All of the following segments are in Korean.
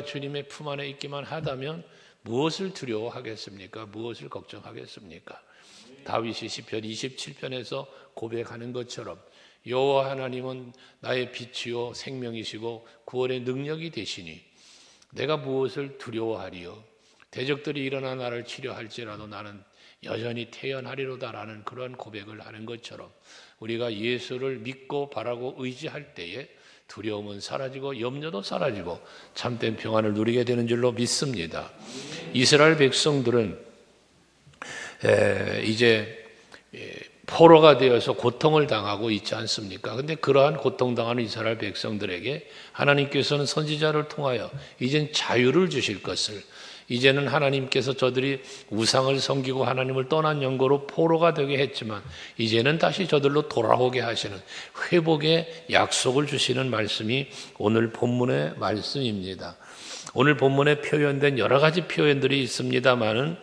내가 주님의 품 안에 있기만 하다면 무엇을 두려워하겠습니까? 무엇을 걱정하겠습니까? 다윗이 시편 27편에서 고백하는 것처럼 여호와 하나님은 나의 빛이요 생명이시고 구원의 능력이 되시니 내가 무엇을 두려워하리요? 대적들이 일어나 나를 치려할지라도 나는 여전히 태연하리로다라는 그런 고백을 하는 것처럼 우리가 예수를 믿고 바라고 의지할 때에 두려움은 사라지고 염려도 사라지고 참된 평안을 누리게 되는 줄로 믿습니다. 이스라엘 백성들은 이제 포로가 되어서 고통을 당하고 있지 않습니까? 그런데 그러한 고통당하는 이스라엘 백성들에게 하나님께서는 선지자를 통하여 이젠 자유를 주실 것을, 이제는 하나님께서 저들이 우상을 섬기고 하나님을 떠난 영거로 포로가 되게 했지만 이제는 다시 저들로 돌아오게 하시는 회복의 약속을 주시는 말씀이 오늘 본문의 말씀입니다. 오늘 본문에 표현된 여러 가지 표현들이 있습니다만은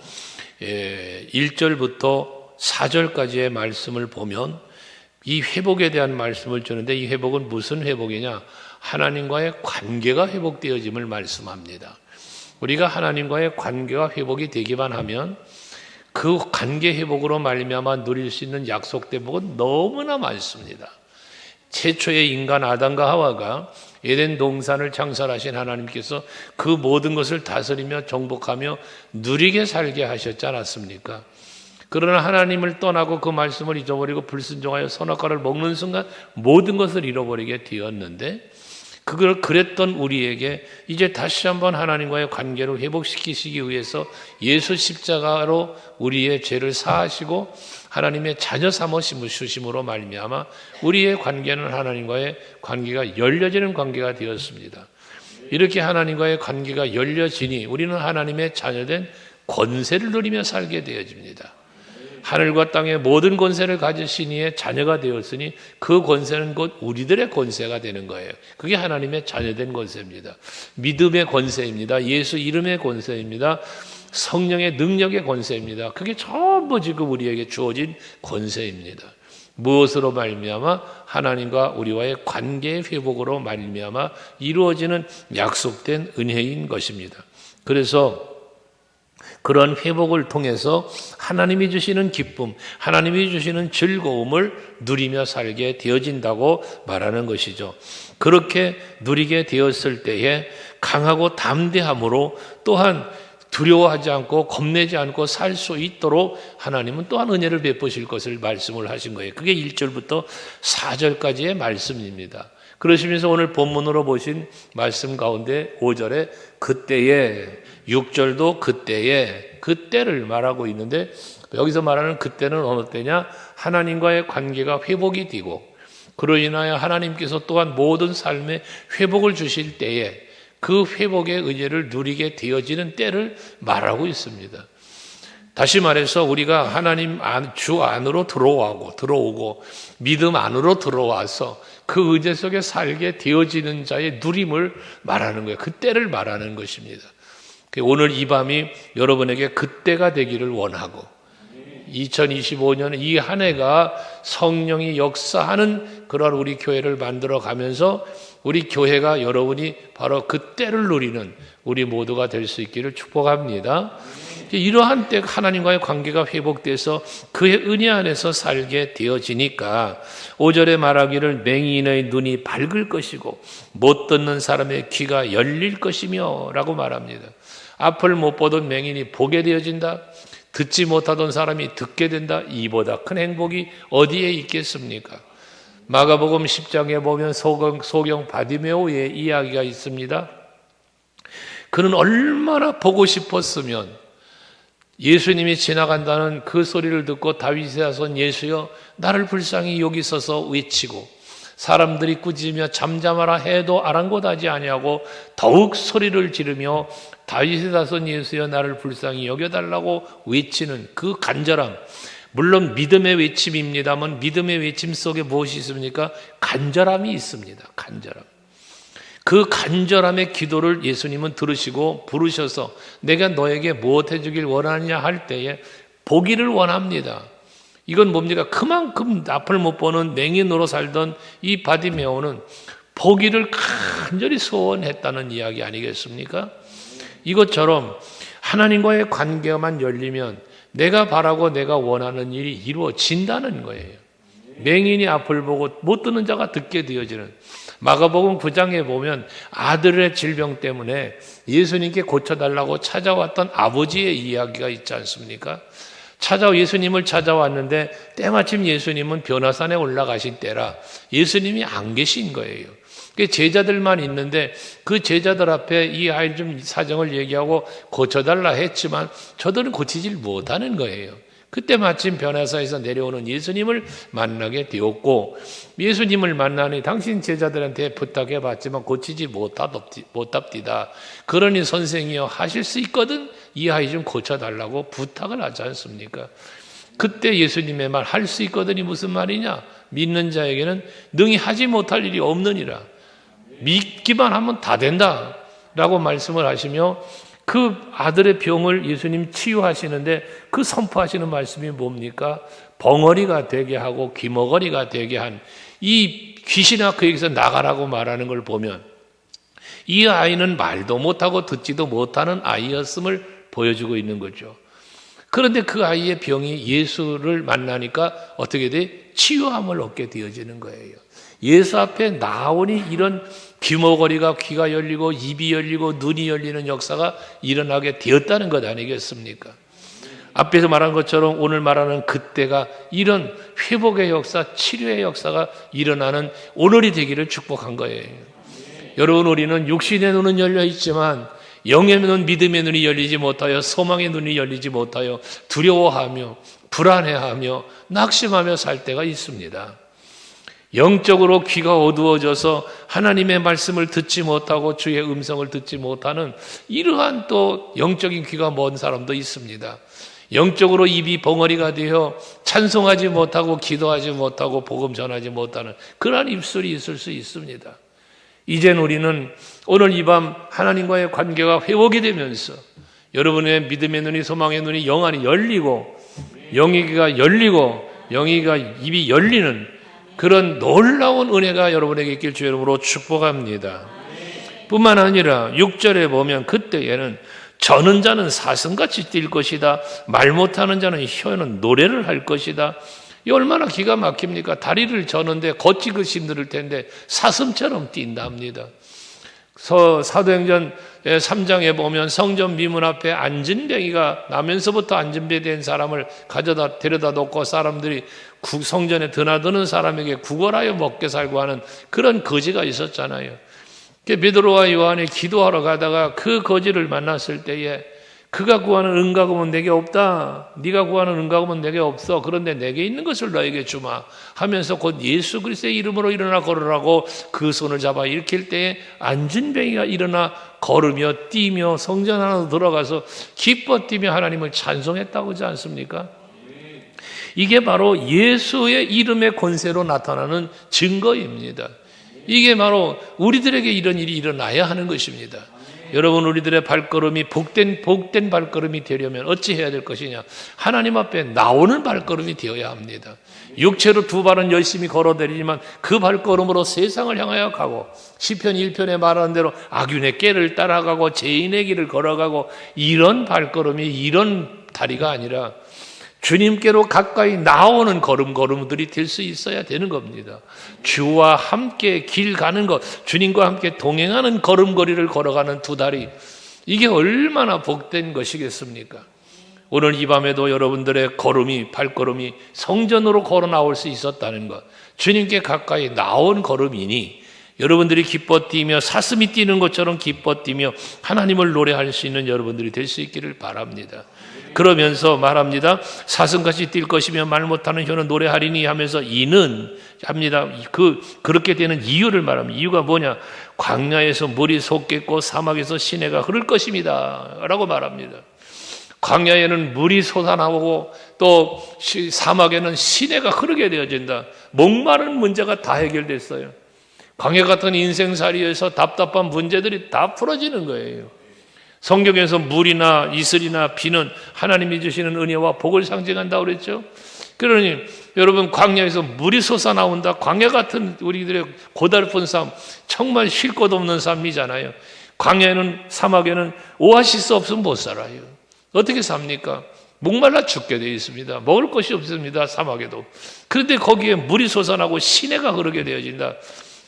1절부터 4절까지의 말씀을 보면 이 회복에 대한 말씀을 주는데, 이 회복은 무슨 회복이냐? 하나님과의 관계가 회복되어짐을 말씀합니다. 우리가 하나님과의 관계가 회복이 되기만 하면 그 관계 회복으로 말미암아 누릴 수 있는 약속된 복은 너무나 많습니다. 최초의 인간 아담과 하와가 에덴 동산을 창설하신 하나님께서 그 모든 것을 다스리며 정복하며 누리게 살게 하셨지 않았습니까? 그러나 하나님을 떠나고 그 말씀을 잊어버리고 불순종하여 선악과를 먹는 순간 모든 것을 잃어버리게 되었는데, 그걸 그랬던 우리에게 이제 다시 한번 하나님과의 관계를 회복시키시기 위해서 예수 십자가로 우리의 죄를 사하시고 하나님의 자녀 삼으심으로 말미암아 우리의 관계는 하나님과의 관계가 열려지는 관계가 되었습니다. 이렇게 하나님과의 관계가 열려지니 우리는 하나님의 자녀된 권세를 누리며 살게 되어집니다. 하늘과 땅의 모든 권세를 가지신 이의 자녀가 되었으니 그 권세는 곧 우리들의 권세가 되는 거예요. 그게 하나님의 자녀된 권세입니다. 믿음의 권세입니다. 예수 이름의 권세입니다. 성령의 능력의 권세입니다. 그게 전부 지금 우리에게 주어진 권세입니다. 무엇으로 말미암아? 하나님과 우리와의 관계의 회복으로 말미암아 이루어지는 약속된 은혜인 것입니다. 그래서 그런 회복을 통해서 하나님이 주시는 기쁨, 하나님이 주시는 즐거움을 누리며 살게 되어진다고 말하는 것이죠. 그렇게 누리게 되었을 때에 강하고 담대함으로 또한 두려워하지 않고 겁내지 않고 살 수 있도록 하나님은 또한 은혜를 베푸실 것을 말씀을 하신 거예요. 그게 1절부터 4절까지의 말씀입니다. 그러시면서 오늘 본문으로 보신 말씀 가운데 5절에 그때에, 6절도 그때에, 그때를 말하고 있는데 여기서 말하는 그때는 어느 때냐? 하나님과의 관계가 회복이 되고 그로 인하여 하나님께서 또한 모든 삶에 회복을 주실 때에 그 회복의 은혜를 누리게 되어지는 때를 말하고 있습니다. 다시 말해서 우리가 하나님 주 안으로 들어오고 믿음 안으로 들어와서 그 은혜 속에 살게 되어지는 자의 누림을 말하는 거예요. 그때를 말하는 것입니다. 오늘 이 밤이 여러분에게 그때가 되기를 원하고 2025년 이 한 해가 성령이 역사하는 그런 우리 교회를 만들어 가면서 우리 교회가 여러분이 바로 그때를 누리는 우리 모두가 될 수 있기를 축복합니다. 이러한 때 하나님과의 관계가 회복돼서 그의 은혜 안에서 살게 되어지니까 5절에 말하기를 맹인의 눈이 밝을 것이고 못 듣는 사람의 귀가 열릴 것이며 라고 말합니다. 앞을 못 보던 맹인이 보게 되어진다. 듣지 못하던 사람이 듣게 된다. 이보다 큰 행복이 어디에 있겠습니까? 마가복음 10장에 보면 소경 바디메오의 이야기가 있습니다. 그는 얼마나 보고 싶었으면 예수님이 지나간다는 그 소리를 듣고 다윗의 자손 예수여 나를 불쌍히 여기소서 외치고 사람들이 꾸짖으며 잠잠하라 해도 아랑곳하지 아니하고 더욱 소리를 지르며 다윗의 자손 예수여 나를 불쌍히 여겨달라고 외치는 그 간절함, 물론 믿음의 외침입니다만 믿음의 외침 속에 무엇이 있습니까? 간절함이 있습니다. 간절함. 그 간절함의 기도를 예수님은 들으시고 부르셔서 내가 너에게 무엇 해주길 원하느냐 할 때에 보기를 원합니다. 이건 뭡니까? 그만큼 앞을 못 보는 맹인으로 살던 이 바디메오는 보기를 간절히 소원했다는 이야기 아니겠습니까? 이것처럼 하나님과의 관계만 열리면 내가 바라고 내가 원하는 일이 이루어진다는 거예요. 맹인이 앞을 보고 못 듣는 자가 듣게 되어지는, 마가복음 9장에 보면 아들의 질병 때문에 예수님께 고쳐달라고 찾아왔던 아버지의 이야기가 있지 않습니까? 예수님을 찾아왔는데 때마침 예수님은 변화산에 올라가신 때라 예수님이 안 계신 거예요. 제자들만 있는데 그 제자들 앞에 이 아이 좀 사정을 얘기하고 고쳐달라 했지만 저들은 고치질 못하는 거예요. 그때 마침 변화사에서 내려오는 예수님을 만나게 되었고, 예수님을 만나니 당신 제자들한테 부탁해 봤지만 고치지 못합디다. 그러니 선생이여 하실 수 있거든 이 아이 좀 고쳐달라고 부탁을 하지 않습니까? 그때 예수님의 말 할 수 있거든이 무슨 말이냐? 믿는 자에게는 능히 하지 못할 일이 없느니라. 믿기만 하면 다 된다 라고 말씀을 하시며, 그 아들의 병을 예수님 치유하시는데 그 선포하시는 말씀이 뭡니까? 벙어리가 되게 하고 귀머거리가 되게 한 이 귀신아 그에게서 나가라고 말하는 걸 보면 이 아이는 말도 못하고 듣지도 못하는 아이였음을 보여주고 있는 거죠. 그런데 그 아이의 병이 예수를 만나니까 어떻게 돼? 치유함을 얻게 되어지는 거예요. 예수 앞에 나오니 이런 귀머거리가 귀가 열리고 입이 열리고 눈이 열리는 역사가 일어나게 되었다는 것 아니겠습니까? 앞에서 말한 것처럼 오늘 말하는 그때가 이런 회복의 역사, 치료의 역사가 일어나는 오늘이 되기를 축복한 거예요. 여러분, 우리는 육신의 눈은 열려 있지만 영의 눈, 믿음의 눈이 열리지 못하여 소망의 눈이 열리지 못하여 두려워하며 불안해하며 낙심하며 살 때가 있습니다. 영적으로 귀가 어두워져서 하나님의 말씀을 듣지 못하고 주의 음성을 듣지 못하는 이러한 또 영적인 귀가 먼 사람도 있습니다. 영적으로 입이 벙어리가 되어 찬송하지 못하고 기도하지 못하고 복음 전하지 못하는 그러한 입술이 있을 수 있습니다. 이젠 우리는 오늘 이 밤 하나님과의 관계가 회복이 되면서 여러분의 믿음의 눈이, 소망의 눈이 영안이 열리고 영의 귀가 입이 열리는 그런 놀라운 은혜가 여러분에게 있길 주의 이름으로 축복합니다. 뿐만 아니라 6절에 보면 그때에는 저는 자는 사슴같이 뛸 것이다. 말 못하는 자는 혀는 노래를 할 것이다. 이 얼마나 기가 막힙니까? 다리를 저는데 걷기 그 힘들 텐데 사슴처럼 뛴답니다. 사도행전 3장에 보면 성전 미문 앞에 안진뱅이가 나면서부터 안진뱅이 된 사람을 데려다 놓고 사람들이 성전에 드나드는 사람에게 구걸하여 먹게 살고 하는 그런 거지가 있었잖아요. 베드로와 요한이 기도하러 가다가 그 거지를 만났을 때에 그가 구하는 은과금은 내게 없다. 네가 구하는 은과금은 내게 없어. 그런데 내게 있는 것을 너에게 주마 하면서 곧 예수 그리스도의 이름으로 일어나 걸으라고 그 손을 잡아 일으킬 때에 안진뱅이가 일어나 걸으며 뛰며 성전 안으로 들어가서 기뻐 뛰며 하나님을 찬송했다고 하지 않습니까? 이게 바로 예수의 이름의 권세로 나타나는 증거입니다. 이게 바로 우리들에게 이런 일이 일어나야 하는 것입니다. 여러분, 우리들의 발걸음이 복된 발걸음이 되려면 어찌 해야 될 것이냐? 하나님 앞에 나오는 발걸음이 되어야 합니다. 육체로 두 발은 열심히 걸어다니지만 그 발걸음으로 세상을 향하여 가고, 시편 1편에 말하는 대로 악인의 꾀를 따라가고 죄인의 길을 걸어가고, 이런 발걸음이 이런 다리가 아니라 주님께로 가까이 나오는 걸음들이 될 수 있어야 되는 겁니다. 주와 함께 길 가는 것, 주님과 함께 동행하는 걸음걸이를 걸어가는 두 다리, 이게 얼마나 복된 것이겠습니까? 오늘 이 밤에도 여러분들의 발걸음이 성전으로 걸어 나올 수 있었다는 것, 주님께 가까이 나온 걸음이니 여러분들이 기뻐 뛰며 사슴이 뛰는 것처럼 기뻐 뛰며 하나님을 노래할 수 있는 여러분들이 될 수 있기를 바랍니다. 그러면서 말합니다. 사슴같이 뛸 것이며 말 못하는 혀는 노래하리니 하면서 이는 합니다. 그렇게 되는 이유를 말합니다. 이유가 뭐냐? 광야에서 물이 솟겠고 사막에서 시내가 흐를 것입니다 라고 말합니다. 광야에는 물이 솟아나오고 또 사막에는 시내가 흐르게 되어진다. 목마른 문제가 다 해결됐어요. 광야 같은 인생살이에서 답답한 문제들이 다 풀어지는 거예요. 성경에서 물이나 이슬이나 비는 하나님이 주시는 은혜와 복을 상징한다고 그랬죠. 그러니 여러분, 광야에서 물이 솟아나온다. 광야 같은 우리들의 고달픈 삶, 정말 쉴 곳 없는 삶이잖아요. 광야에는, 사막에는 오아시스 없으면 못 살아요. 어떻게 삽니까? 목말라 죽게 되어 있습니다. 먹을 것이 없습니다. 사막에도. 그런데 거기에 물이 솟아나고 시내가 흐르게 되어진다.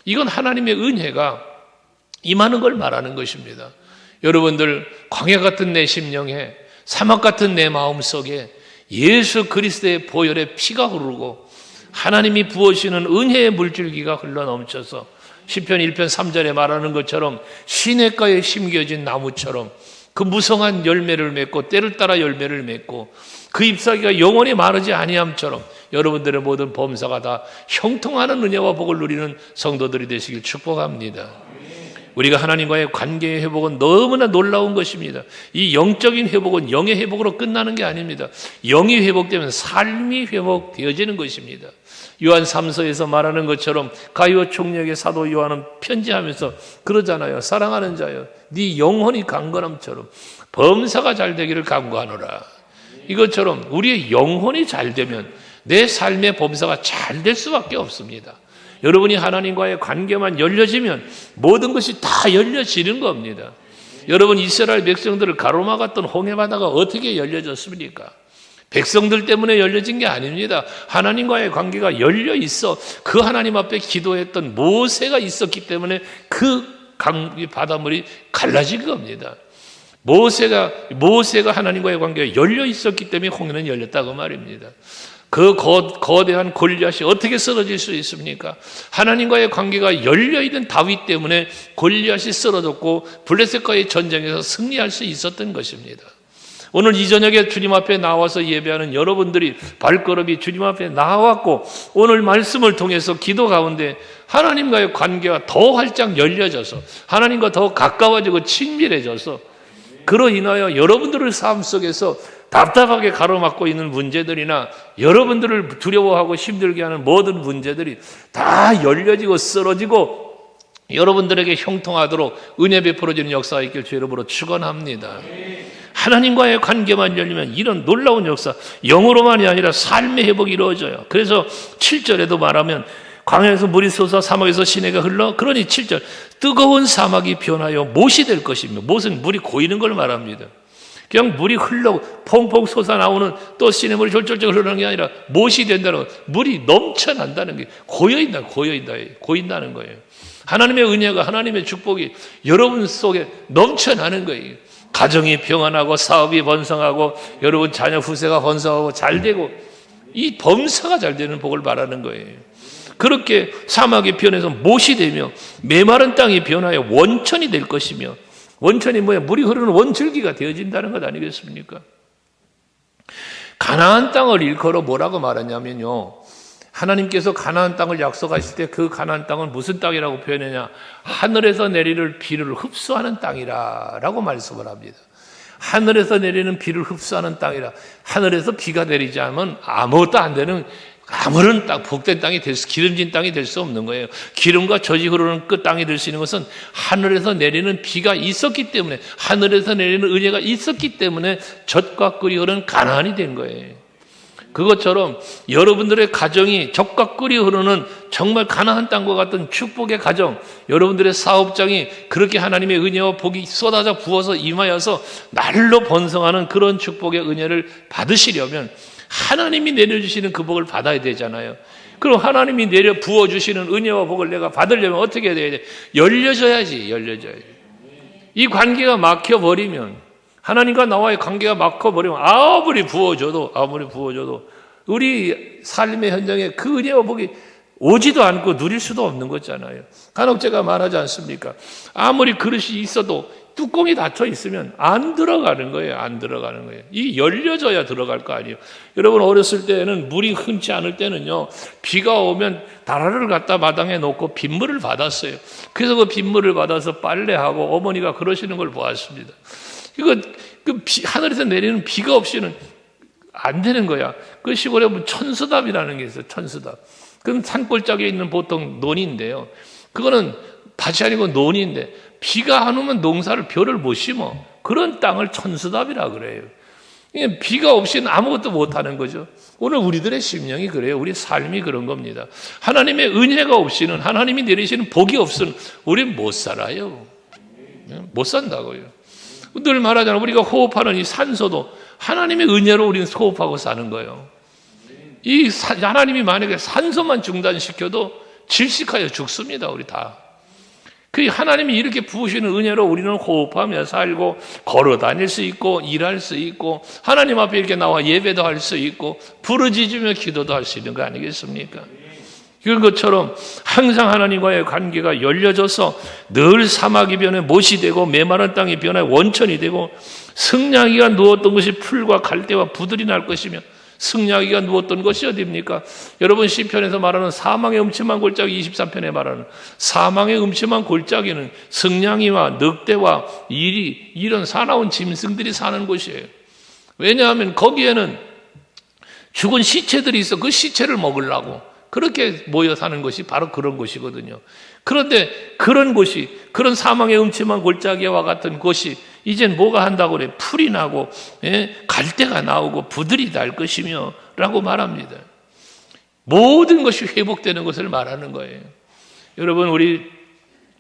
이건 하나님의 은혜가 임하는 걸 말하는 것입니다. 여러분들, 광야 같은 내 심령에, 사막 같은 내 마음속에 예수 그리스도의 보혈의 피가 흐르고 하나님이 부어주시는 은혜의 물줄기가 흘러넘쳐서 시편 1편 3절에 말하는 것처럼 시냇가에 심겨진 나무처럼 그 무성한 열매를 맺고 때를 따라 열매를 맺고 그 잎사귀가 영원히 마르지 아니함처럼 여러분들의 모든 범사가 다 형통하는 은혜와 복을 누리는 성도들이 되시길 축복합니다. 우리가 하나님과의 관계의 회복은 너무나 놀라운 것입니다. 이 영적인 회복은 영의 회복으로 끝나는 게 아닙니다. 영이 회복되면 삶이 회복되어지는 것입니다. 요한 3서에서 말하는 것처럼 가룟 총리에게 사도 요한은 편지하면서 그러잖아요. 사랑하는 자여, 네 영혼이 강건함처럼 범사가 잘 되기를 간구하노라. 이것처럼 우리의 영혼이 잘 되면 내 삶의 범사가 잘 될 수밖에 없습니다. 여러분이 하나님과의 관계만 열려지면 모든 것이 다 열려지는 겁니다. 여러분, 이스라엘 백성들을 가로막았던 홍해바다가 어떻게 열려졌습니까? 백성들 때문에 열려진 게 아닙니다. 하나님과의 관계가 열려 있어 그 하나님 앞에 기도했던 모세가 있었기 때문에 그 바닷물이 갈라진 겁니다. 모세가 하나님과의 관계가 열려 있었기 때문에 홍해는 열렸다고 말입니다. 그 거대한 골리앗이 어떻게 쓰러질 수 있습니까? 하나님과의 관계가 열려있는 다윗 때문에 골리앗이 쓰러졌고 블레셋과의 전쟁에서 승리할 수 있었던 것입니다. 오늘 이 저녁에 주님 앞에 나와서 예배하는 여러분들이 발걸음이 주님 앞에 나왔고 오늘 말씀을 통해서 기도 가운데 하나님과의 관계가 더 활짝 열려져서 하나님과 더 가까워지고 친밀해져서 그로 인하여 여러분들의 삶 속에서 답답하게 가로막고 있는 문제들이나 여러분들을 두려워하고 힘들게 하는 모든 문제들이 다 열려지고 쓰러지고 여러분들에게 형통하도록 은혜 베풀어지는 역사가 있길 주 이름으로 축원합니다. 하나님과의 관계만 열리면 이런 놀라운 역사, 영으로만이 아니라 삶의 회복이 이루어져요. 그래서 7절에도 말하면 광야에서 물이 솟아 사막에서 시내가 흘러, 그러니 7절 뜨거운 사막이 변하여 못이 될 것이며, 못은 물이 고이는 걸 말합니다. 그냥 물이 흘러 퐁퐁 솟아나오는 또 시냇물이 졸졸졸 흐르는 게 아니라 못이 된다는 거, 물이 넘쳐난다는 게 고인다는 거예요. 하나님의 은혜가, 하나님의 축복이 여러분 속에 넘쳐나는 거예요. 가정이 평안하고 사업이 번성하고 여러분 자녀 후세가 번성하고 잘 되고 이 범사가 잘 되는 복을 바라는 거예요. 그렇게 사막이 변해서 못이 되며 메마른 땅이 변하여 원천이 될 것이며, 원천이 뭐예요? 물이 흐르는 원줄기가 되어진다는 것 아니겠습니까? 가나안 땅을 일컬어 뭐라고 말하냐면요, 하나님께서 가나안 땅을 약속하실 때 그 가나안 땅은 무슨 땅이라고 표현하냐? 하늘에서 내리는 비를 흡수하는 땅이라고 말씀을 합니다. 하늘에서 내리는 비를 흡수하는 땅이라. 하늘에서 비가 내리지 않으면 아무것도 안 되는 아무런 땅, 복된 땅이 될 수, 기름진 땅이 될 수 없는 거예요. 기름과 젖이 흐르는 그 땅이 될 수 있는 것은 하늘에서 내리는 비가 있었기 때문에, 하늘에서 내리는 은혜가 있었기 때문에 젖과 꿀이 흐르는 가나안이 된 거예요. 그것처럼 여러분들의 가정이 젖과 꿀이 흐르는 정말 가나안 땅과 같은 축복의 가정, 여러분들의 사업장이 그렇게 하나님의 은혜와 복이 쏟아져 부어서 임하여서 날로 번성하는 그런 축복의 은혜를 받으시려면 하나님이 내려주시는 그 복을 받아야 되잖아요. 그럼 하나님이 내려 부어주시는 은혜와 복을 내가 받으려면 어떻게 해야 돼? 열려져야지. 이 관계가 막혀버리면, 하나님과 나와의 관계가 막혀버리면 아무리 부어줘도 우리 삶의 현장에 그 은혜와 복이 오지도 않고 누릴 수도 없는 거잖아요. 간혹 제가 말하지 않습니까? 아무리 그릇이 있어도 뚜껑이 닫혀 있으면 안 들어가는 거예요. 이 열려져야 들어갈 거 아니에요. 여러분, 어렸을 때는 물이 흔치 않을 때는요, 비가 오면 다라를 갖다 마당에 놓고 빗물을 받았어요. 그래서 그 빗물을 받아서 빨래하고 어머니가 그러시는 걸 보았습니다. 하늘에서 내리는 비가 없이는 안 되는 거야. 그 시골에 보면 천수답이라는 게 있어요. 천수답. 그건 산골짜기에 있는 보통 논인데요. 그거는 밭이 아니고 논인데 비가 안 오면 농사를 벼를 못 심어. 그런 땅을 천수답이라 그래요. 비가 없이는 아무것도 못하는 거죠. 오늘 우리들의 심령이 그래요. 우리 삶이 그런 겁니다. 하나님의 은혜가 없이는, 하나님이 내리시는 복이 없으면 우리는 못 살아요. 못 산다고요. 늘 말하잖아요. 우리가 호흡하는 이 산소도 하나님의 은혜로 우리는 호흡하고 사는 거예요. 하나님이 만약에 산소만 중단시켜도 질식하여 죽습니다. 우리 다. 그 하나님이 이렇게 부으시는 은혜로 우리는 호흡하며 살고 걸어 다닐 수 있고 일할 수 있고 하나님 앞에 이렇게 나와 예배도 할 수 있고 부르짖으며 기도도 할 수 있는 거 아니겠습니까? 그런 것처럼 항상 하나님과의 관계가 열려져서 늘 사막이 변해 못이 되고 메마른 땅이 변해 원천이 되고 승냥이가 누웠던 것이 풀과 갈대와 부들이 날 것이며 승냥이가 누웠던 것이 어디입니까? 여러분 시편에서 말하는 사망의 음침한 골짜기 23편에 말하는 사망의 음침한 골짜기는 승냥이와 늑대와 이리 이런 사나운 짐승들이 사는 곳이에요. 왜냐하면 거기에는 죽은 시체들이 있어. 그 시체를 먹으려고 그렇게 모여 사는 것이 바로 그런 곳이거든요. 그런데 그런 곳이, 그런 사망의 음침한 골짜기와 같은 곳이 이젠 뭐가 한다고 그래? 풀이 나고 갈대가 나오고 부들이 날 것이며 라고 말합니다. 모든 것이 회복되는 것을 말하는 거예요. 여러분, 우리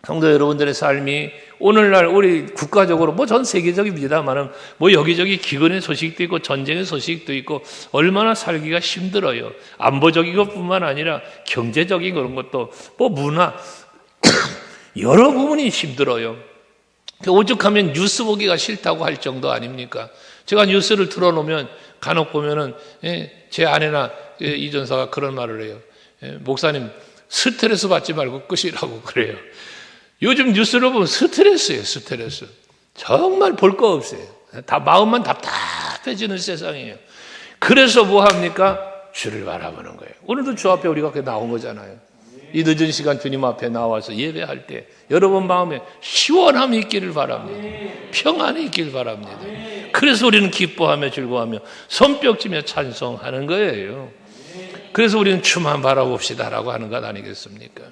성도 여러분들의 삶이 오늘날 우리 국가적으로 전 세계적입니다만은 여기저기 기근의 소식도 있고 전쟁의 소식도 있고 얼마나 살기가 힘들어요. 안보적인 것뿐만 아니라 경제적인 그런 것도 문화 여러 부분이 힘들어요. 오죽하면 뉴스 보기가 싫다고 할 정도 아닙니까? 제가 뉴스를 틀어놓으면 간혹 보면은 제 아내나 이전사가 그런 말을 해요. 목사님 스트레스 받지 말고 끄시라고 그래요. 요즘 뉴스를 보면 스트레스예요. 스트레스. 정말 볼 거 없어요. 다 마음만 답답해지는 세상이에요. 그래서 뭐 합니까? 주를 바라보는 거예요. 오늘도 주 앞에 우리가 나온 거잖아요. 이 늦은 시간 주님 앞에 나와서 예배할 때 여러분 마음에 시원함이 있기를 바랍니다. 평안이 있기를 바랍니다. 그래서 우리는 기뻐하며 즐거워하며 손뼉치며 찬송하는 거예요. 그래서 우리는 주만 바라봅시다라고 하는 것 아니겠습니까?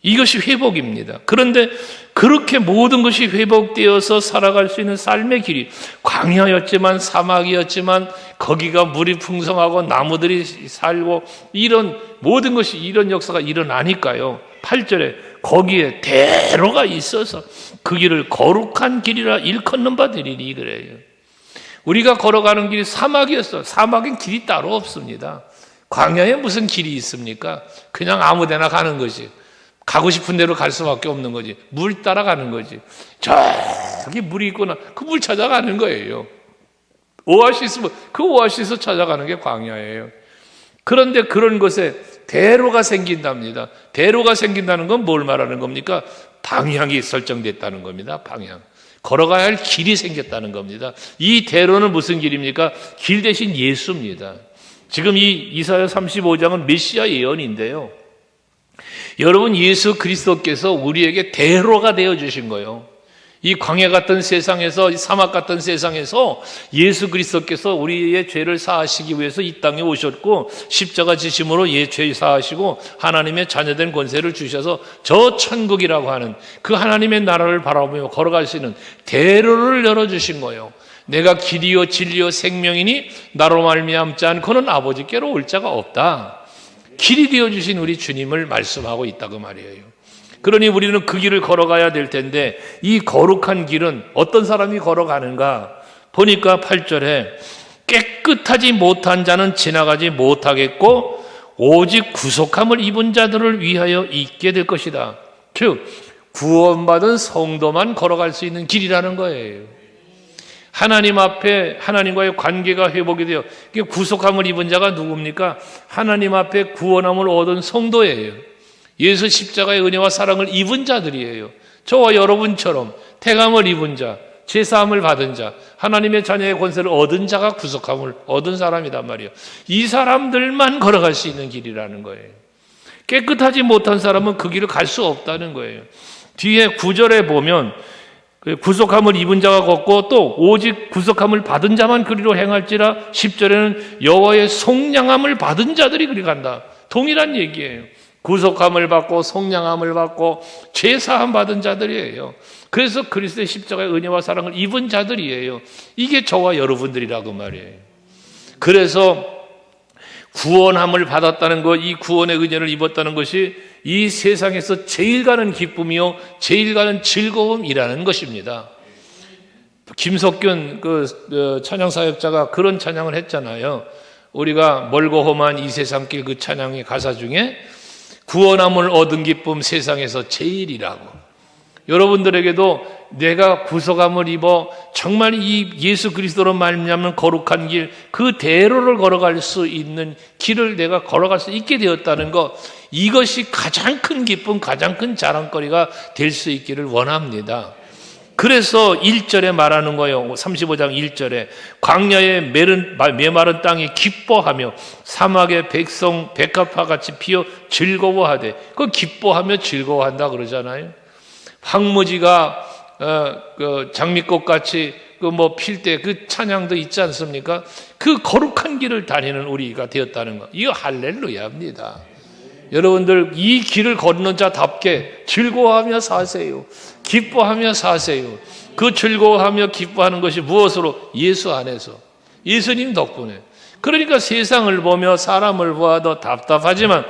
이것이 회복입니다. 그런데 그렇게 모든 것이 회복되어서 살아갈 수 있는 삶의 길이 광야였지만 사막이었지만 거기가 물이 풍성하고 나무들이 살고 이런 모든 것이 이런 역사가 일어나니까요. 8절에 거기에 대로가 있어서 그 길을 거룩한 길이라 일컫는 바 되리니 그래요. 우리가 걸어가는 길이 사막이었어. 사막엔 길이 따로 없습니다. 광야에 무슨 길이 있습니까? 그냥 아무 데나 가는 거지. 가고 싶은 대로 갈 수밖에 없는 거지. 물 따라가는 거지. 저기 물이 있구나. 그 물 찾아가는 거예요. 오아시스, 그 오아시스 찾아가는 게 광야예요. 그런데 그런 곳에 대로가 생긴답니다. 대로가 생긴다는 건 뭘 말하는 겁니까? 방향이 설정됐다는 겁니다. 방향. 걸어가야 할 길이 생겼다는 겁니다. 이 대로는 무슨 길입니까? 길 대신 예수입니다. 지금 이 이사야 35장은 메시아 예언인데요. 여러분, 예수 그리스도께서 우리에게 대로가 되어주신 거예요. 이 광야 같은 세상에서, 이 사막 같은 세상에서 예수 그리스도께서 우리의 죄를 사하시기 위해서 이 땅에 오셨고 십자가 지심으로 죄 사하시고 하나님의 자녀된 권세를 주셔서 저 천국이라고 하는 그 하나님의 나라를 바라보며 걸어갈 수 있는 대로를 열어주신 거예요. 내가 길이요 진리요 생명이니 나로 말미암지 않고는 아버지께로 올 자가 없다. 길이 되어주신 우리 주님을 말씀하고 있다고 말이에요. 그러니 우리는 그 길을 걸어가야 될 텐데 이 거룩한 길은 어떤 사람이 걸어가는가? 보니까 8절에 깨끗하지 못한 자는 지나가지 못하겠고 오직 구속함을 입은 자들을 위하여 있게 될 것이다. 즉 구원받은 성도만 걸어갈 수 있는 길이라는 거예요. 하나님 앞에 하나님과의 관계가 회복이 되어 구속함을 입은 자가 누굽니까? 하나님 앞에 구원함을 얻은 성도예요. 예수 십자가의 은혜와 사랑을 입은 자들이에요. 저와 여러분처럼 태감을 입은 자, 제사함을 받은 자, 하나님의 자녀의 권세를 얻은 자가 구속함을 얻은 사람이란 말이에요. 이 사람들만 걸어갈 수 있는 길이라는 거예요. 깨끗하지 못한 사람은 그 길을 갈 수 없다는 거예요. 뒤에 9절에 보면 구속함을 입은 자가 걷고 또 오직 구속함을 받은 자만 그리로 행할지라 10절에는 여호와의 속량함을 받은 자들이 그리 간다. 동일한 얘기예요. 구속함을 받고 속량함을 받고 죄사함 받은 자들이에요. 그래서 그리스도의 십자가의 은혜와 사랑을 입은 자들이에요. 이게 저와 여러분들이라고 말이에요. 그래서 구원함을 받았다는 것, 이 구원의 은혜를 입었다는 것이 이 세상에서 제일 가는 기쁨이요 제일 가는 즐거움이라는 것입니다. 김석균 찬양사역자가 그런 찬양을 했잖아요. 우리가 멀고 험한 이 세상길, 그 찬양의 가사 중에 구원함을 얻은 기쁨 세상에서 제일이라고. 여러분들에게도 내가 구속함을 입어 정말 이 예수 그리스도로 말미암는 거룩한 길, 그 대로를 걸어갈 수 있는 길을 내가 걸어갈 수 있게 되었다는 것, 이것이 가장 큰 기쁨, 가장 큰 자랑거리가 될 수 있기를 원합니다. 그래서 1절에 말하는 거예요. 35장 1절에 광야의 메마른 땅이 기뻐하며 사막의 백성 백합화같이 피어 즐거워하되, 그 기뻐하며 즐거워한다 그러잖아요. 황무지가 장미꽃같이 필 때 그 찬양도 있지 않습니까? 그 거룩한 길을 다니는 우리가 되었다는 것, 이거 할렐루야입니다. 여러분들 이 길을 걷는 자답게 즐거워하며 사세요. 기뻐하며 사세요. 그 즐거워하며 기뻐하는 것이 무엇으로? 예수 안에서, 예수님 덕분에. 그러니까 세상을 보며 사람을 보아도 답답하지만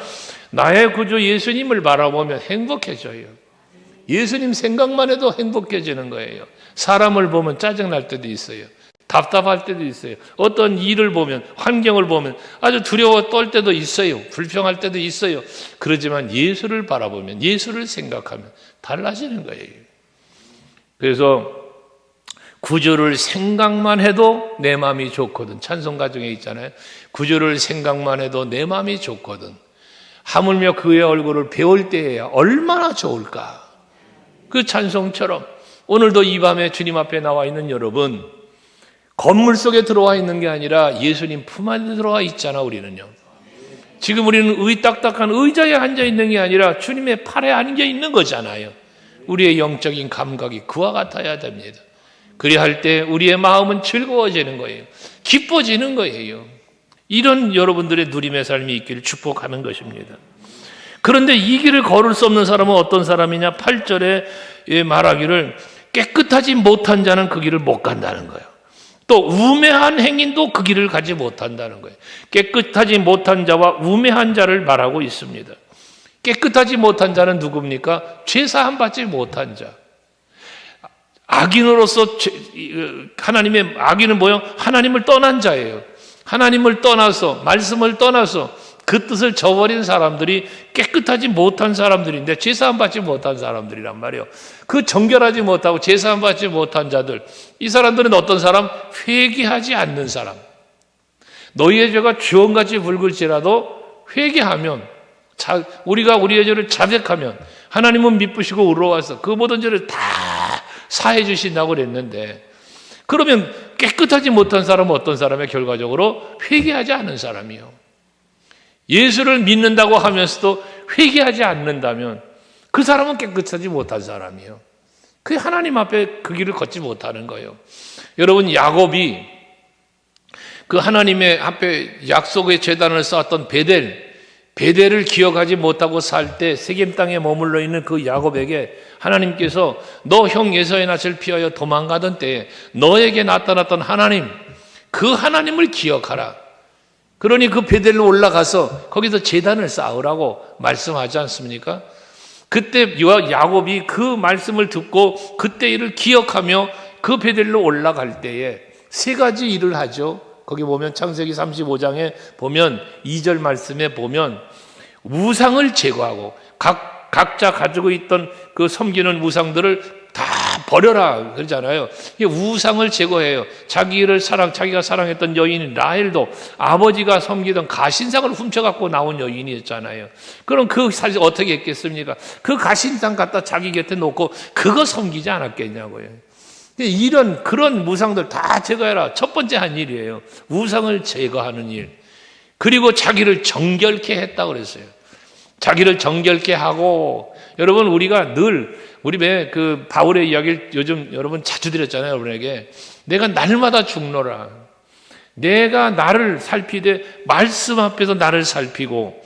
나의 구주 예수님을 바라보면 행복해져요. 예수님 생각만 해도 행복해지는 거예요. 사람을 보면 짜증날 때도 있어요. 답답할 때도 있어요. 어떤 일을 보면, 환경을 보면 아주 두려워 떨 때도 있어요. 불평할 때도 있어요. 그러지만 예수를 바라보면, 예수를 생각하면 달라지는 거예요. 그래서 구주를 생각만 해도 내 마음이 좋거든. 찬송가 중에 있잖아요. 구주를 생각만 해도 내 마음이 좋거든. 하물며 그의 얼굴을 배울 때에야 얼마나 좋을까. 그 찬송처럼 오늘도 이 밤에 주님 앞에 나와 있는 여러분, 건물 속에 들어와 있는 게 아니라 예수님 품 안에 들어와 있잖아. 우리는요. 지금 우리는 딱딱한 의자에 앉아 있는 게 아니라 주님의 팔에 앉아 있는 거잖아요. 우리의 영적인 감각이 그와 같아야 됩니다. 그리할 때 우리의 마음은 즐거워지는 거예요. 기뻐지는 거예요. 이런 여러분들의 누림의 삶이 있기를 축복하는 것입니다. 그런데 이 길을 걸을 수 없는 사람은 어떤 사람이냐? 8절에 말하기를 깨끗하지 못한 자는 그 길을 못 간다는 거예요. 또 우매한 행인도 그 길을 가지 못한다는 거예요. 깨끗하지 못한 자와 우매한 자를 말하고 있습니다. 깨끗하지 못한 자는 누굽니까? 죄사함 받지 못한 자. 악인으로서 하나님의 악인은 뭐예요? 하나님을 떠난 자예요. 하나님을 떠나서, 말씀을 떠나서 그 뜻을 저버린 사람들이 깨끗하지 못한 사람들인데 죄사함 받지 못한 사람들이란 말이에요. 그 정결하지 못하고 죄사함 받지 못한 자들, 이 사람들은 어떤 사람? 회개하지 않는 사람. 너희의 죄가 주홍같이 붉을지라도 회개하면, 우리가 우리의 죄를 자백하면 하나님은 미쁘시고 의로워서 그 모든 죄를 다 사해 주신다고 그랬는데, 그러면 깨끗하지 못한 사람은 어떤 사람의 결과적으로 회개하지 않는 사람이요. 예수를 믿는다고 하면서도 회개하지 않는다면 그 사람은 깨끗하지 못한 사람이에요. 그 하나님 앞에 그 길을 걷지 못하는 거예요. 여러분, 야곱이 그 하나님의 앞에 약속의 제단을 쌓았던 베델을 기억하지 못하고 살 때 세겜 땅에 머물러 있는 그 야곱에게 하나님께서 너 형 에사의 낯을 피하여 도망가던 때에 너에게 나타났던 하나님, 그 하나님을 기억하라. 그러니 그 베델로 올라가서 거기서 제단을 쌓으라고 말씀하지 않습니까? 그때 야곱이 그 말씀을 듣고 그때 일을 기억하며 그 베델로 올라갈 때에 세 가지 일을 하죠. 거기 보면 창세기 35장에 보면 2절 말씀에 보면 우상을 제거하고 각자 가지고 있던 그 섬기는 우상들을 다 버려라 그러잖아요. 우상을 제거해요. 자기가 사랑했던 여인 라헬도 아버지가 섬기던 가신상을 훔쳐갖고 나온 여인이었잖아요. 그럼 그 사실 어떻게 했겠습니까? 그 가신상 갖다 자기 곁에 놓고 그거 섬기지 않았겠냐고요. 이런 그런 우상들 다 제거해라. 첫 번째 한 일이에요. 우상을 제거하는 일. 그리고 자기를 정결케 했다고 그랬어요. 자기를 정결케 하고, 여러분, 우리가 늘 우리 그 바울의 이야기를 요즘 여러분 자주 드렸잖아요. 여러분에게 내가 날마다 죽노라. 내가 나를 살피되 말씀 앞에서 나를 살피고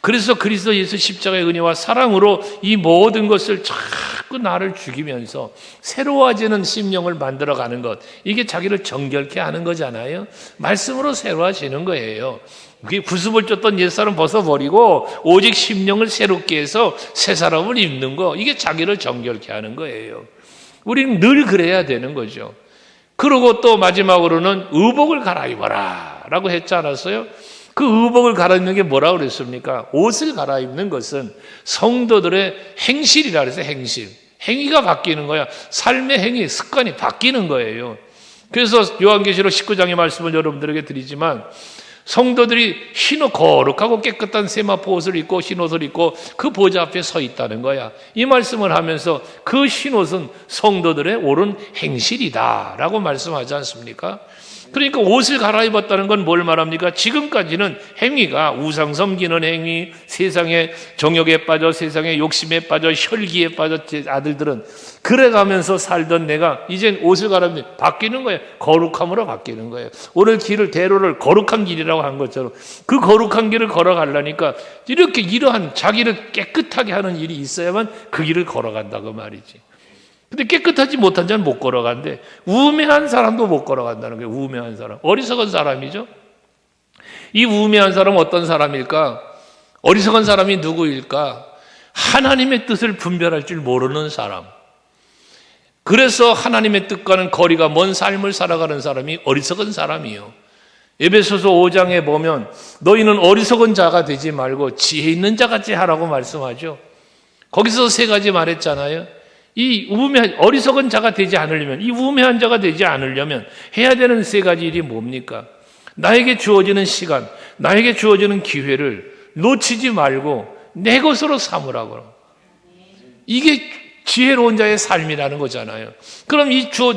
그래서 그리스도 예수 십자가의 은혜와 사랑으로 이 모든 것을 자꾸 나를 죽이면서 새로워지는 심령을 만들어가는 것, 이게 자기를 정결케 하는 거잖아요. 말씀으로 새로워지는 거예요. 그게 구습을 쫓던 옛사람 벗어버리고 오직 심령을 새롭게 해서 새 사람을 입는 거, 이게 자기를 정결케 하는 거예요. 우리는 늘 그래야 되는 거죠. 그리고 또 마지막으로는 의복을 갈아입어라 라고 했지 않았어요? 그 의복을 갈아입는 게 뭐라고 그랬습니까? 옷을 갈아입는 것은 성도들의 행실이라 그랬어요. 행실. 행위가 바뀌는 거야. 삶의 행위, 습관이 바뀌는 거예요. 그래서 요한계시록 19장의 말씀을 여러분들에게 드리지만, 성도들이 거룩하고 깨끗한 세마포 옷을 입고 흰옷을 입고 그 보좌 앞에 서 있다는 거야. 이 말씀을 하면서 그 흰옷은 성도들의 옳은 행실이다 라고 말씀하지 않습니까? 그러니까 옷을 갈아입었다는 건 뭘 말합니까? 지금까지는 행위가 우상 섬기는 행위, 세상의 정욕에 빠져 세상의 욕심에 빠져 혈기에 빠져 제 아들들은 그래가면서 살던 내가 이젠 옷을 갈아입으면 바뀌는 거예요. 거룩함으로 바뀌는 거예요. 오늘 길을 대로를 거룩한 길이라고 한 것처럼 그 거룩한 길을 걸어가려니까 이렇게 이러한 자기를 깨끗하게 하는 일이 있어야만 그 길을 걸어간다고 말이지. 근데 깨끗하지 못한 자는 못 걸어간대. 우매한 사람도 못 걸어간다는 거예요. 우매한 사람. 어리석은 사람이죠. 이 우매한 사람은 어떤 사람일까? 어리석은 사람이 누구일까? 하나님의 뜻을 분별할 줄 모르는 사람. 그래서 하나님의 뜻과는 거리가 먼 삶을 살아가는 사람이 어리석은 사람이에요. 에베소서 5장에 보면 너희는 어리석은 자가 되지 말고 지혜 있는 자같이 하라고 말씀하죠. 거기서 세 가지 말했잖아요. 이 어리석은 자가 되지 않으려면, 이 우매한 자가 되지 않으려면 해야 되는 세 가지 일이 뭡니까? 나에게 주어지는 시간, 나에게 주어지는 기회를 놓치지 말고 내 것으로 삼으라고. 이게 지혜로운 자의 삶이라는 거잖아요. 그럼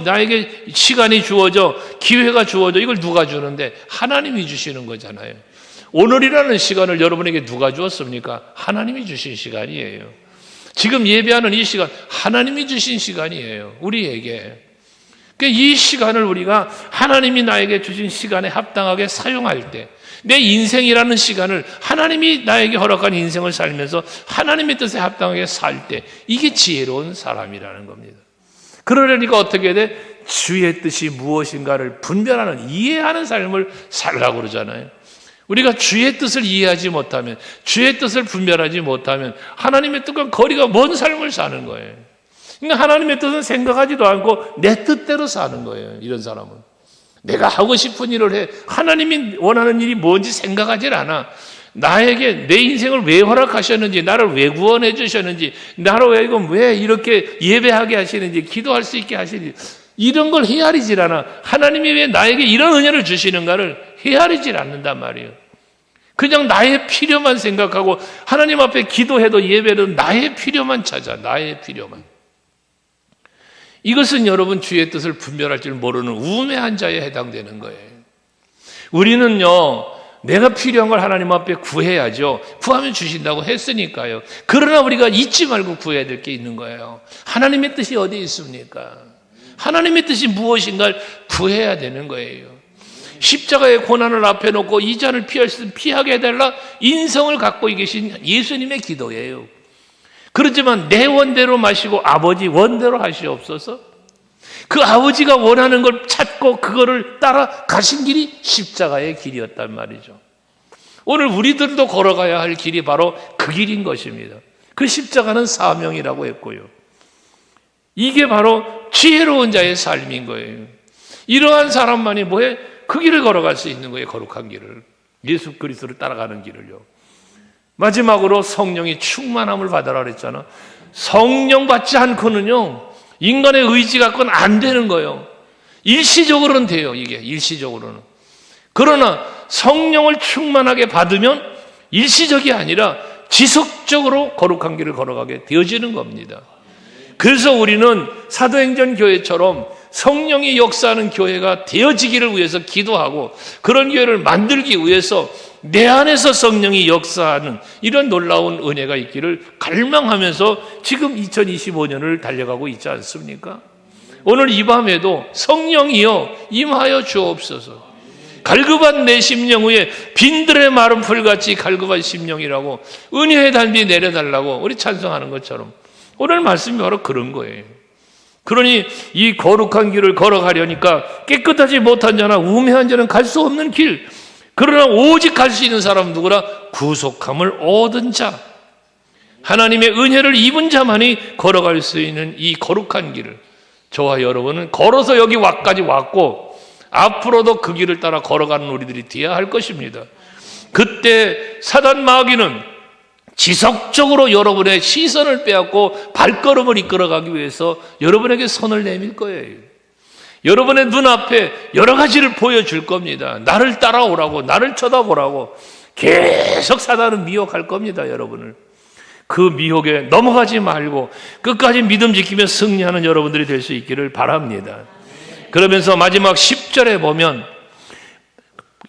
나에게 시간이 주어져, 기회가 주어져, 이걸 누가 주는데? 하나님이 주시는 거잖아요. 오늘이라는 시간을 여러분에게 누가 주었습니까? 하나님이 주신 시간이에요. 지금 예배하는 이 시간, 하나님이 주신 시간이에요. 우리에게. 이 시간을 우리가 하나님이 나에게 주신 시간에 합당하게 사용할 때, 내 인생이라는 시간을 하나님이 나에게 허락한 인생을 살면서 하나님의 뜻에 합당하게 살 때, 이게 지혜로운 사람이라는 겁니다. 그러려니까 어떻게 돼? 주의 뜻이 무엇인가를 분별하는, 이해하는 삶을 살라고 그러잖아요. 우리가 주의 뜻을 이해하지 못하면, 주의 뜻을 분별하지 못하면 하나님의 뜻과 거리가 먼 삶을 사는 거예요. 그러니까 하나님의 뜻은 생각하지도 않고 내 뜻대로 사는 거예요. 이런 사람은. 내가 하고 싶은 일을 해. 하나님이 원하는 일이 뭔지 생각하질 않아. 나에게 내 인생을 왜 허락하셨는지, 나를 왜 구원해 주셨는지, 나를 왜 이렇게 예배하게 하시는지, 기도할 수 있게 하시는지, 이런 걸 헤아리질 않아. 하나님이 왜 나에게 이런 은혜를 주시는가를 헤아리질 않는단 말이에요. 그냥 나의 필요만 생각하고 하나님 앞에 기도해도 예배도 나의 필요만 찾아. 나의 필요만. 이것은 여러분 주의 뜻을 분별할 줄 모르는 우매한 자에 해당되는 거예요. 우리는요, 내가 필요한 걸 하나님 앞에 구해야죠. 구하면 주신다고 했으니까요. 그러나 우리가 잊지 말고 구해야 될 게 있는 거예요. 하나님의 뜻이 어디 있습니까? 하나님의 뜻이 무엇인가를 구해야 되는 거예요. 십자가의 고난을 앞에 놓고 이 잔을 피할 수 피하게 해달라 인성을 갖고 계신 예수님의 기도예요. 그렇지만 내 원대로 마시고 아버지 원대로 하시옵소서. 그 아버지가 원하는 걸 찾고 그거를 따라 가신 길이 십자가의 길이었단 말이죠. 오늘 우리들도 걸어가야 할 길이 바로 그 길인 것입니다. 그 십자가는 사명이라고 했고요. 이게 바로 지혜로운 자의 삶인 거예요. 이러한 사람만이 뭐해? 그 길을 걸어갈 수 있는 거예요. 거룩한 길을. 예수 그리스도를 따라가는 길을요. 마지막으로 성령이 충만함을 받아라 그랬잖아. 성령 받지 않고는요, 인간의 의지 갖고는 안 되는 거예요. 일시적으로는 돼요. 이게 일시적으로는. 그러나 성령을 충만하게 받으면 일시적이 아니라 지속적으로 거룩한 길을 걸어가게 되어지는 겁니다. 그래서 우리는 사도행전 교회처럼 성령이 역사하는 교회가 되어지기를 위해서 기도하고 그런 교회를 만들기 위해서 내 안에서 성령이 역사하는 이런 놀라운 은혜가 있기를 갈망하면서 지금 2025년을 달려가고 있지 않습니까? 오늘 이 밤에도 성령이여 임하여 주옵소서. 갈급한 내 심령 위에 빈들의 마른 풀같이 갈급한 심령이라고 은혜의 단비 내려달라고 우리 찬송하는 것처럼 오늘 말씀이 바로 그런 거예요. 그러니 이 거룩한 길을 걸어가려니까 깨끗하지 못한 자나 우매한 자는 갈 수 없는 길, 그러나 오직 갈 수 있는 사람 누구라? 구속함을 얻은 자, 하나님의 은혜를 입은 자만이 걸어갈 수 있는 이 거룩한 길을 저와 여러분은 걸어서 여기까지 왔고 앞으로도 그 길을 따라 걸어가는 우리들이 되어야 할 것입니다. 그때 사단 마귀는 지속적으로 여러분의 시선을 빼앗고 발걸음을 이끌어가기 위해서 여러분에게 손을 내밀 거예요. 여러분의 눈앞에 여러 가지를 보여줄 겁니다. 나를 따라오라고, 나를 쳐다보라고 계속 사단은 미혹할 겁니다. 여러분을. 그 미혹에 넘어가지 말고 끝까지 믿음 지키며 승리하는 여러분들이 될 수 있기를 바랍니다. 그러면서 마지막 10절에 보면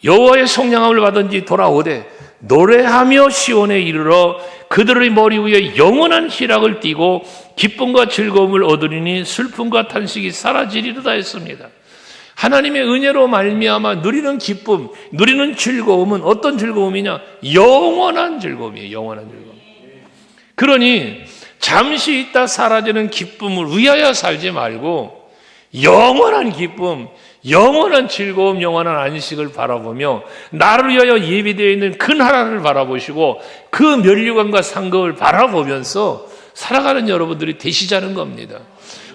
여호와의 속량함을 받은 지 돌아오되 노래하며 시온에 이르러 그들의 머리 위에 영원한 희락을 띠고 기쁨과 즐거움을 얻으리니 슬픔과 탄식이 사라지리로다 했습니다. 하나님의 은혜로 말미암아 누리는 기쁨, 누리는 즐거움은 어떤 즐거움이냐? 영원한 즐거움이에요. 영원한 즐거움. 그러니 잠시 있다 사라지는 기쁨을 위하여 살지 말고 영원한 기쁨, 영원한 즐거움, 영원한 안식을 바라보며 나를 위하여 예비되어 있는 그 나라를 바라보시고 그 면류관과 상급을 바라보면서 살아가는 여러분들이 되시자는 겁니다.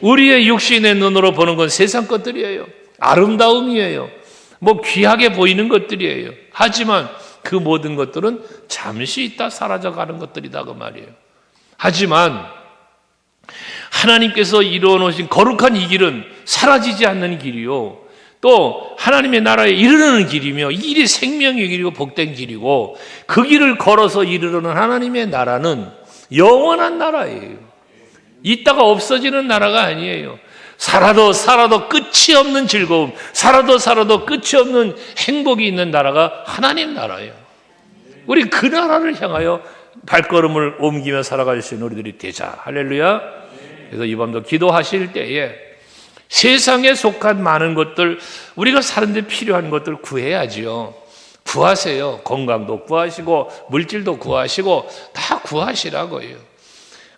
우리의 육신의 눈으로 보는 건 세상 것들이에요. 아름다움이에요. 뭐 귀하게 보이는 것들이에요. 하지만 그 모든 것들은 잠시 있다 사라져가는 것들이다 그 말이에요. 하지만 하나님께서 이루어 놓으신 거룩한 이 길은 사라지지 않는 길이요, 또 하나님의 나라에 이르는 길이며 이 길이 생명의 길이고 복된 길이고 그 길을 걸어서 이르는 하나님의 나라는 영원한 나라예요. 있다가 없어지는 나라가 아니에요. 살아도 끝이 없는 즐거움, 살아도 끝이 없는 행복이 있는 나라가 하나님 나라예요. 우리 그 나라를 향하여 발걸음을 옮기며 살아갈 수 있는 우리들이 되자. 할렐루야. 그래서 이 밤도 기도하실 때에 세상에 속한 많은 것들, 우리가 사는데 필요한 것들 구해야지요. 구하세요. 건강도 구하시고 물질도 구하시고 다 구하시라고요.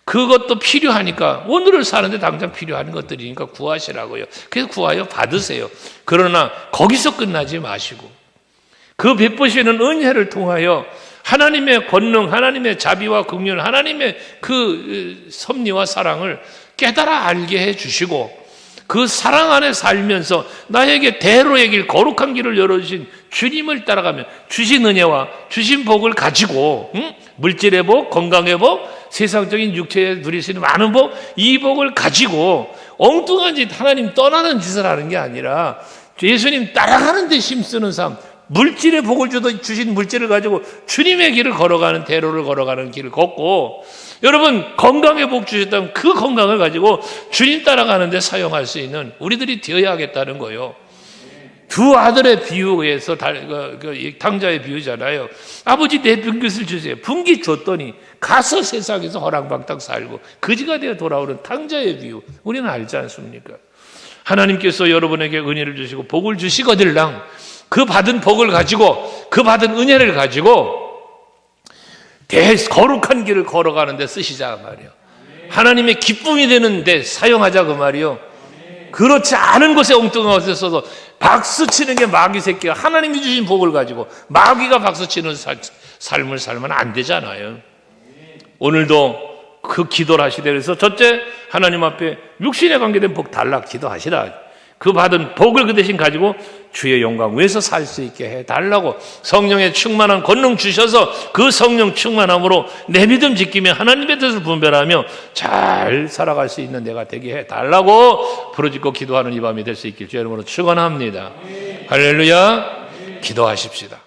그것도 필요하니까, 오늘을 사는데 당장 필요한 것들이니까 구하시라고요. 그래서 구하여 받으세요. 그러나 거기서 끝나지 마시고 그 베푸시는 은혜를 통하여 하나님의 권능, 하나님의 자비와 긍휼, 하나님의 그 섭리와 사랑을 깨달아 알게 해주시고 그 사랑 안에 살면서 나에게 대로의 길, 거룩한 길을 열어주신 주님을 따라가며 주신 은혜와 주신 복을 가지고, 물질의 복, 건강의 복, 세상적인 육체에 누리시는 많은 복, 이 복을 가지고 엉뚱한 짓, 하나님 떠나는 짓을 하는 게 아니라 예수님 따라가는 데 힘쓰는 삶, 물질의 복을 주신 물질을 가지고 주님의 길을 걸어가는, 대로를 걸어가는 길을 걷고, 여러분 건강의 복 주셨다면 그 건강을 가지고 주님 따라가는 데 사용할 수 있는 우리들이 되어야 하겠다는 거예요. 두 아들의 비유에서 탕자의 비유잖아요. 아버지 내 분깃을 주세요. 분깃 줬더니 가서 세상에서 허랑방탕 살고 거지가 되어 돌아오는 탕자의 비유, 우리는 알지 않습니까? 하나님께서 여러분에게 은혜를 주시고 복을 주시거들랑 그 받은 복을 가지고, 그 받은 은혜를 가지고 거룩한 길을 걸어가는 데 쓰시자 그 말이에요. 하나님의 기쁨이 되는 데 사용하자 그 말이에요. 그렇지 않은 곳에 엉뚱한 곳에 써서 박수 치는 게 마귀 새끼가 하나님이 주신 복을 가지고 마귀가 박수 치는 삶을 살면 안 되잖아요. 오늘도 그 기도를 하시되, 그래서 첫째, 하나님 앞에 육신에 관계된 복 달라 기도하시라. 그 받은 복을 그 대신 가지고 주의 영광 위에서 살 수 있게 해달라고, 성령의 충만한 권능 주셔서 그 성령 충만함으로 내 믿음 지키며 하나님의 뜻을 분별하며 잘 살아갈 수 있는 내가 되게 해달라고 부르짖고 기도하는 이 밤이 될 수 있길 주의 이름으로 축원합니다. 할렐루야. 기도하십시다.